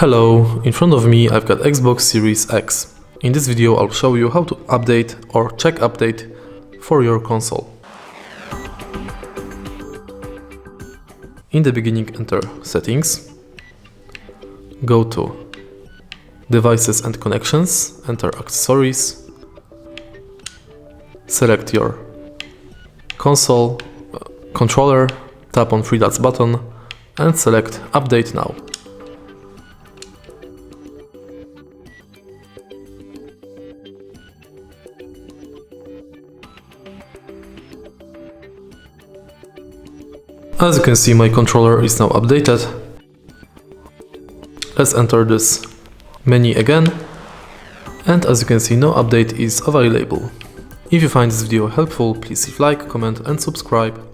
Hello, in front of me I've got Xbox Series X. In this video I'll show you how to update or check update for your console. In the beginning, enter Settings, go to Devices and Connections, enter Accessories, select your console, controller, tap on 3 dots button and select Update Now. As you can see, my controller is now updated. Let's enter this menu again, and as you can see, no update is available. If you find this video helpful, please leave like, comment and subscribe.